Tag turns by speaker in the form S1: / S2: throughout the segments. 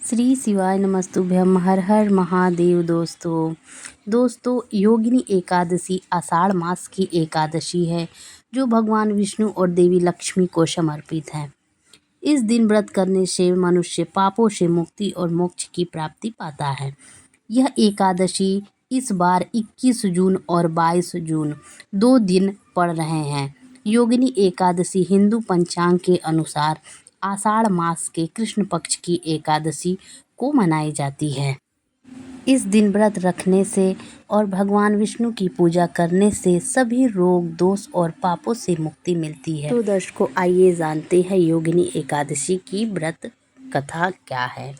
S1: श्री शिवाय नमस्तुभ्यम। हर हर महादेव। दोस्तों योगिनी एकादशी आषाढ़ मास की एकादशी है जो भगवान विष्णु और देवी लक्ष्मी को समर्पित है। इस दिन व्रत करने से मनुष्य पापों से मुक्ति और मोक्ष की प्राप्ति पाता है। यह एकादशी इस बार 21 जून और 22 जून 2 दिन पड़ रहे हैं। योगिनी एकादशी हिंदू पंचांग के अनुसार आषाढ़ मास के कृष्ण पक्ष की एकादशी को मनाई जाती है। इस दिन व्रत रखने से और भगवान विष्णु की पूजा करने से सभी रोग दोष और पापों से मुक्ति मिलती है। तो दर्शकों, आइए जानते हैं योगिनी एकादशी की व्रत कथा क्या है।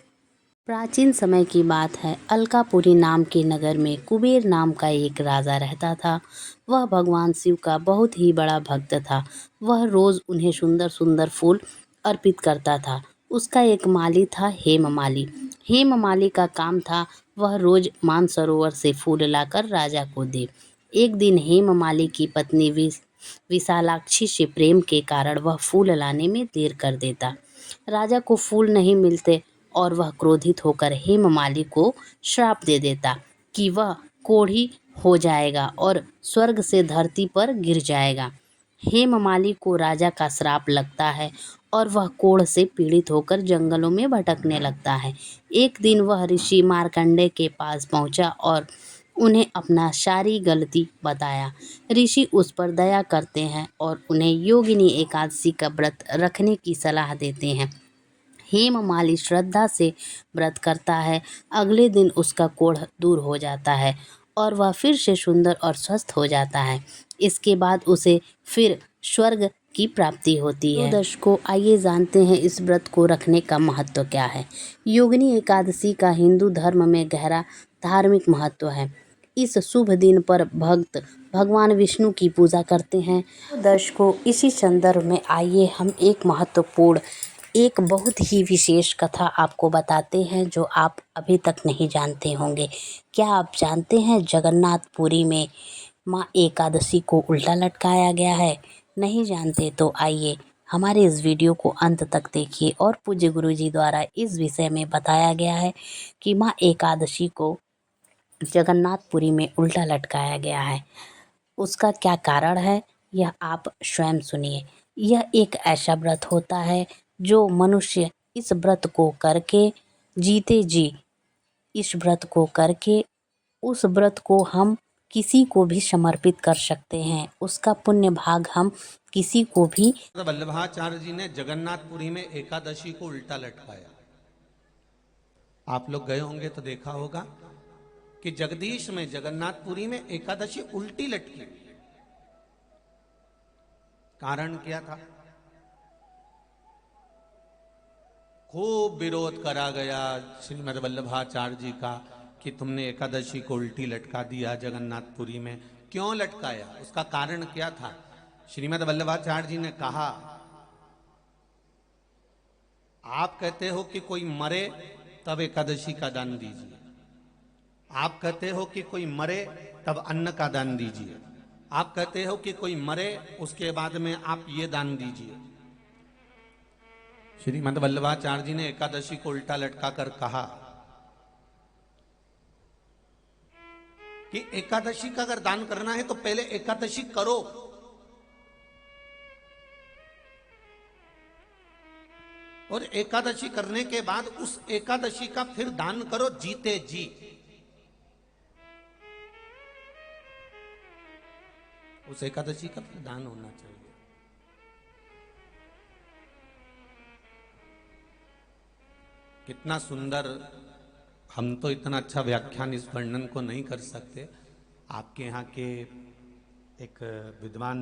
S1: प्राचीन समय की बात है। अलकापुरी नाम के नगर में कुबेर नाम का एक राजा रहता था। वह भगवान शिव का बहुत ही बड़ा भक्त था। वह रोज उन्हें सुंदर सुंदर फूल अर्पित करता था। उसका एक माली था, हेममाली। हेममाली का काम था वह रोज मानसरोवर से फूल लाकर राजा को दे। एक दिन हेममाली की पत्नी विशालाक्षी से प्रेम के कारण वह फूल लाने में देर कर देता। राजा को फूल नहीं मिलते और वह क्रोधित होकर हेममाली को श्राप दे देता कि वह कोढ़ी हो जाएगा और स्वर्ग से धरती पर गिर जाएगा। हेममाली को राजा का श्राप लगता है और वह कोढ़ से पीड़ित होकर जंगलों में भटकने लगता है। एक दिन वह ऋषि मार्कंडेय के पास पहुंचा और उन्हें अपना सारी गलती बताया। ऋषि उस पर दया करते हैं और उन्हें योगिनी एकादशी का व्रत रखने की सलाह देते हैं। हेममाली श्रद्धा से व्रत करता है। अगले दिन उसका कोढ़ दूर हो जाता है और वह फिर से सुंदर और स्वस्थ हो जाता है। इसके बाद उसे फिर स्वर्ग की प्राप्ति होती है। तो दर्शकों, आइए जानते हैं इस व्रत को रखने का महत्व क्या है। योगिनी एकादशी का हिंदू धर्म में गहरा धार्मिक महत्व है। इस शुभ दिन पर भक्त भगवान विष्णु की पूजा करते हैं। तो दर्शकों, इसी संदर्भ में आइए हम एक बहुत ही विशेष कथा आपको बताते हैं जो आप अभी तक नहीं जानते होंगे। क्या आप जानते हैं जगन्नाथपुरी में माँ एकादशी को उल्टा लटकाया गया है? नहीं जानते तो आइए हमारे इस वीडियो को अंत तक देखिए। और पूज्य गुरु जी द्वारा इस विषय में बताया गया है कि माँ एकादशी को जगन्नाथपुरी में उल्टा लटकाया गया है। उसका क्या कारण है यह आप स्वयं सुनिए। यह एक ऐसा व्रत होता है जो मनुष्य इस व्रत को करके जीते जी इस व्रत को करके उस व्रत को हम किसी को भी समर्पित कर सकते हैं। उसका पुण्य भाग हम किसी को भी।
S2: वल्लभाचार्य जी ने जगन्नाथपुरी में एकादशी को उल्टा लटकाया। आप लोग गए होंगे तो देखा होगा कि जगदीश में जगन्नाथपुरी में एकादशी उल्टी लटकी। कारण क्या था? खूब विरोध करा गया श्रीमद वल्लभाचार्य जी का कि तुमने एकादशी को उल्टी लटका दिया जगन्नाथपुरी में। क्यों लटकाया? उसका कारण क्या था? श्रीमद वल्लभाचार्य जी ने कहा, आप कहते हो कि कोई मरे तब एकादशी का दान दीजिए। आप कहते हो कि कोई मरे तब अन्न का दान दीजिए। आप कहते हो कि कोई मरे उसके बाद में आप ये दान दीजिए। श्रीमद वल्लभाचार्य जी ने एकादशी को उल्टा लटका कर कहा कि एकादशी का अगर दान करना है तो पहले एकादशी करो। और एकादशी करने के बाद उस एकादशी का फिर दान करो जीते जी। उस एकादशी का फिर दान होना चाहिए। कितना सुंदर। हम तो इतना अच्छा व्याख्यान इस वर्णन को नहीं कर सकते। आपके यहाँ के एक विद्वान